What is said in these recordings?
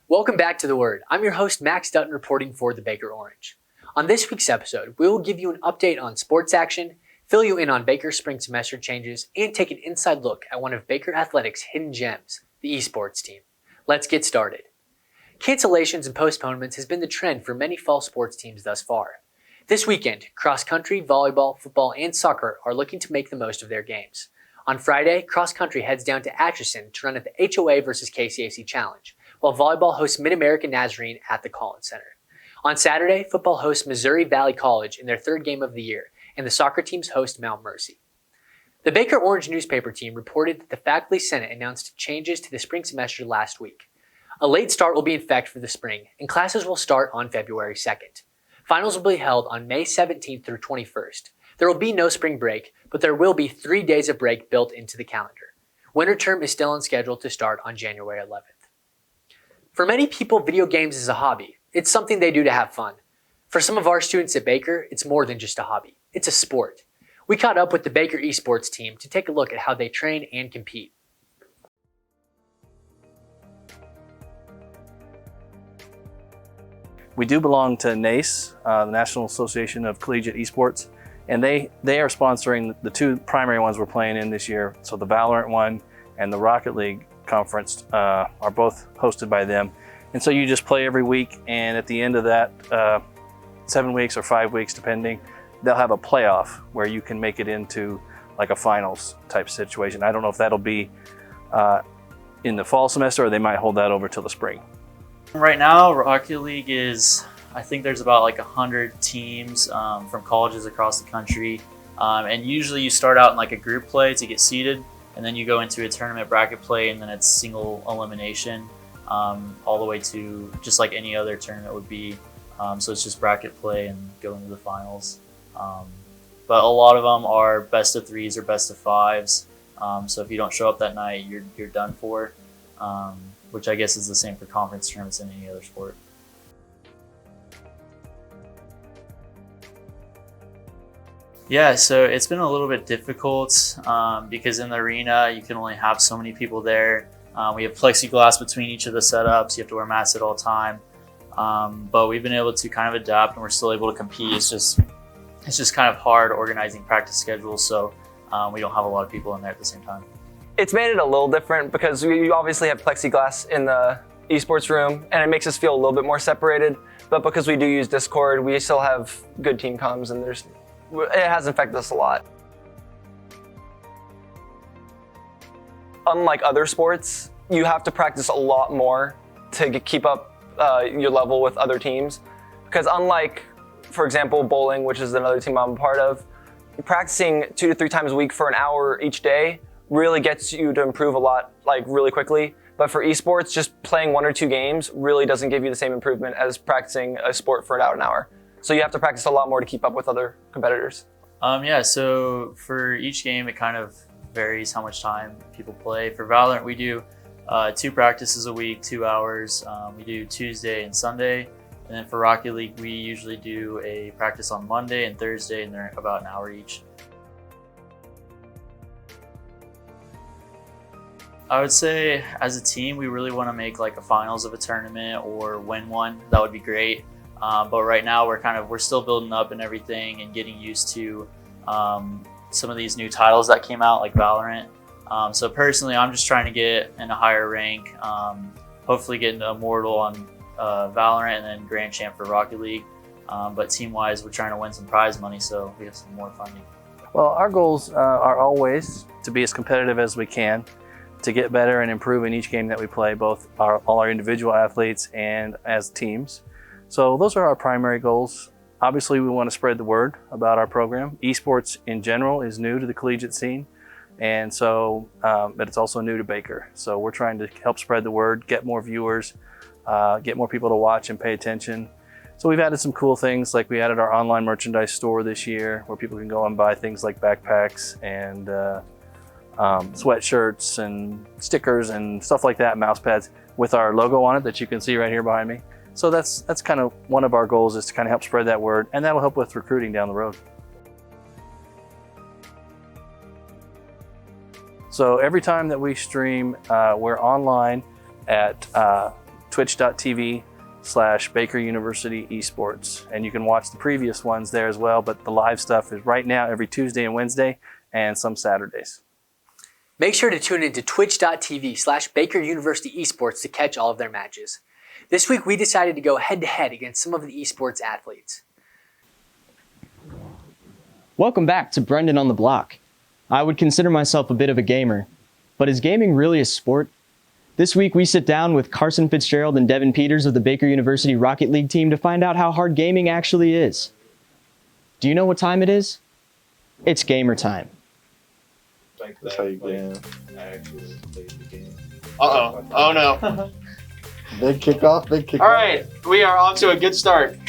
Welcome back to The Word. I'm your host, Max Dutton, reporting for the Baker Orange. On this week's episode, we will give you an update on sports action, fill you in on Baker's spring semester changes, and take an inside look at one of Baker Athletics' hidden gems, the esports team. Let's get started. Cancellations and postponements has been the trend for many fall sports teams thus far. This weekend, cross country, volleyball, football, and soccer are looking to make the most of their games. On Friday, cross country heads down to Atchison to run at the HOA vs. KCAC Challenge, while volleyball hosts Mid-American Nazarene at the Collins Center. On Saturday, football hosts Missouri Valley College in their third game of the year, and the soccer teams host Mount Mercy. The Baker Orange newspaper team reported that the Faculty Senate announced changes to the spring semester last week. A late start will be in effect for the spring, and classes will start on February 2nd. Finals will be held on May 17th through 21st. There will be no spring break, but there will be 3 days of break built into the calendar. Winter term is still on schedule to start on January 11th. For many people, video games is a hobby. It's something they do to have fun. For some of our students at Baker, it's more than just a hobby. It's a sport. We caught up with the Baker Esports team to take a look at how they train and compete. We do belong to NACE, the National Association of Collegiate Esports, and they are sponsoring the two primary ones we're playing in this year. So the Valorant one and the Rocket League conference are both hosted by them. And so you just play every week, and at the end of that 7 weeks or 5 weeks depending, they'll have a playoff where you can make it into like a finals type situation. I don't know if that'll be in the fall semester or they might hold that over till the spring. Right now, Rocket League is, I think there's about like 100 teams from colleges across the country. And usually you start out in like a group play to get seeded, and then you go into a tournament bracket play, and then it's single elimination all the way to just like any other tournament would be. So it's just bracket play and going to the finals. But a lot of them are best of threes or best of fives. So if you don't show up that night, you're done for, which I guess is the same for conference tournaments in any other sport. Yeah, so it's been a little bit difficult because in the arena, you can only have so many people there. We have plexiglass between each of the setups. You have to wear masks at all time. But we've been able to kind of adapt, and we're still able to compete. It's just kind of hard organizing practice schedules, so we don't have a lot of people in there at the same time. It's made it a little different because we obviously have plexiglass in the esports room, and it makes us feel a little bit more separated. But because we do use Discord, we still have good team comms, and it has affected us a lot. Unlike other sports, you have to practice a lot more to keep up your level with other teams. Because unlike, for example, bowling, which is another team I'm a part of, practicing 2 to 3 times a week for an hour each day really gets you to improve a lot, like really quickly. But for esports, just playing 1 or 2 games really doesn't give you the same improvement as practicing a sport for about an hour. So you have to practice a lot more to keep up with other competitors. Yeah, so for each game, it kind of varies how much time people play. For Valorant, we do 2 practices a week, 2 hours. We do Tuesday and Sunday. And then for Rocket League, we usually do a practice on Monday and Thursday, and they're about an hour each. I would say as a team, we really want to make like a finals of a tournament or win one. That would be great. But right now we're still building up and everything and getting used to some of these new titles that came out like Valorant. So personally, I'm just trying to get in a higher rank, hopefully get into Immortal on Valorant and then Grand Champ for Rocket League. But team-wise, we're trying to win some prize money, so we have some more funding. Well, our goals are always to be as competitive as we can, to get better and improve in each game that we play, both all our individual athletes and as teams. So those are our primary goals. Obviously, we want to spread the word about our program. Esports in general is new to the collegiate scene, and so, but it's also new to Baker. So we're trying to help spread the word, get more viewers, get more people to watch and pay attention. So we've added some cool things, like we added our online merchandise store this year where people can go and buy things like backpacks and sweatshirts and stickers and stuff like that, mouse pads with our logo on it that you can see right here behind me. So that's kind of one of our goals, is to kind of help spread that word, and that'll help with recruiting down the road. So every time that we stream, we're online at twitch.tv/Baker University Esports. And you can watch the previous ones there as well, but the live stuff is right now every Tuesday and Wednesday and some Saturdays. Make sure to tune in to twitch.tv/Baker University Esports to catch all of their matches. This week we decided to go head-to-head against some of the esports athletes. Welcome back to Brendan on the Block. I would consider myself a bit of a gamer, but is gaming really a sport? This week we sit down with Carson Fitzgerald and Devin Peters of the Baker University Rocket League team to find out how hard gaming actually is. Do you know what time it is? It's gamer time. That's how you game. I actually played the game. Uh-oh. Oh, no. Big kickoff, big kickoff. All right. We are off to a good start.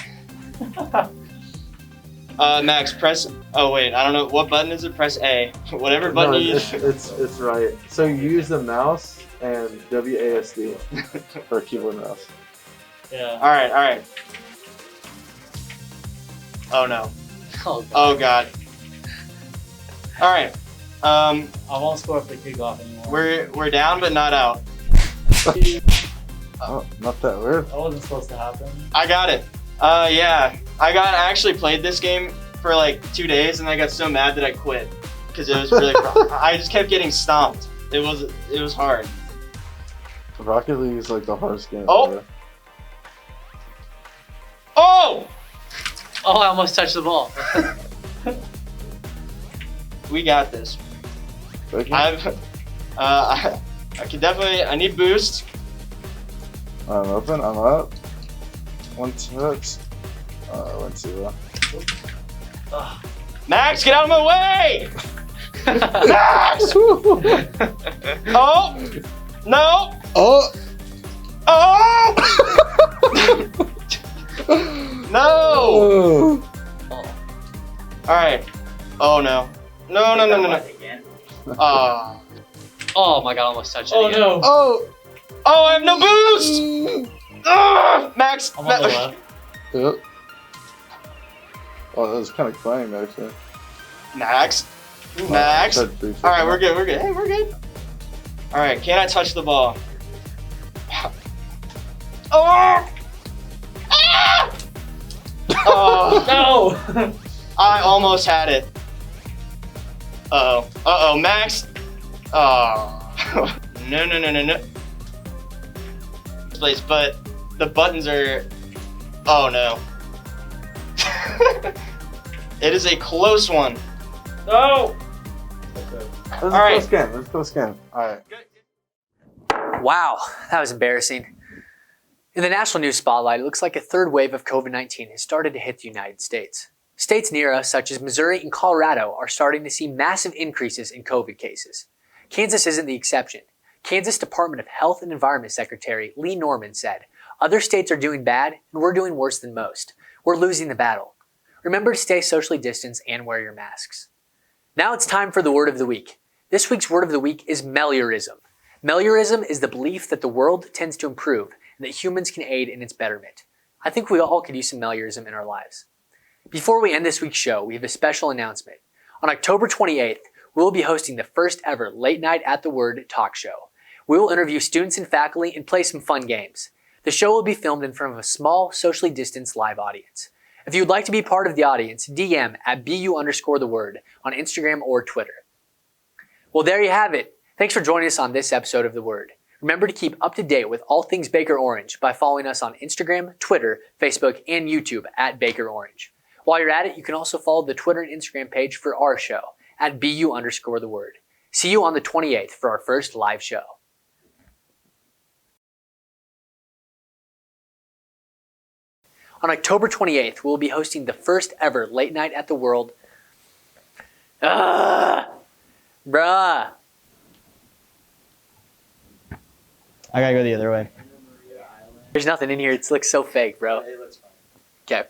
Max, press... Oh, wait. I don't know. What button is it? Press A. Whatever button you use. It's right. So you use the mouse and WASD for keyboard and mouse. Yeah. All right. Oh, no. Oh, God. All right. I won't score if they kick off anymore. We're down, but not out. Oh, not that weird. That wasn't supposed to happen. I got it. Yeah. I actually played this game for like 2 days, and I got so mad that I quit because it was really. I just kept getting stomped. It was hard. Rocket League is like the hardest game Oh. ever. Oh! Oh, I almost touched the ball. We got this. Becky? I can definitely. I need boost. I'm open, I'm up. One touch. Went too low. Max, get out of my way! Max! Oh! No! Oh! Oh! No! Oh! Alright. Oh no. No. Oh my god, I almost touched it Oh again. no! Oh! Oh, I have no boost! Max! I'm on the left. Yep. Oh, that was kind of crying actually. Max! Max! Alright, we're good. good. Hey, we're good. Alright, can I touch the ball? Oh! Ah! Oh! No! I almost had it. Uh-oh, Max. Oh. No. Place, but the buttons are... Oh, no. It is a close one. No! Let's Alright. close game. Alright. Wow, that was embarrassing. In the national news spotlight, it looks like a third wave of COVID-19 has started to hit the United States. States near us, such as Missouri and Colorado, are starting to see massive increases in COVID cases. Kansas isn't the exception. Kansas Department of Health and Environment Secretary Lee Norman said, "Other states are doing bad, and we're doing worse than most. We're losing the battle. Remember to stay socially distanced and wear your masks." Now it's time for the word of the week. This week's word of the week is meliorism. Meliorism is the belief that the world tends to improve and that humans can aid in its betterment. I think we all could use some meliorism in our lives. Before we end this week's show, we have a special announcement. On October 28th, we will be hosting the first ever Late Night at the Word talk show. We will interview students and faculty and play some fun games. The show will be filmed in front of a small, socially distanced live audience. If you would like to be part of the audience, DM at BU_the word on Instagram or Twitter. Well, there you have it. Thanks for joining us on this episode of The Word. Remember to keep up to date with all things Baker Orange by following us on Instagram, Twitter, Facebook, and YouTube at Baker Orange. While you're at it, you can also follow the Twitter and Instagram page for our show at BU_the word. See you on the 28th for our first live show. On October 28th, we'll be hosting the first ever Late Night at the World. Bruh. I gotta go the other way. There's nothing in here. It looks so fake, bro. Okay.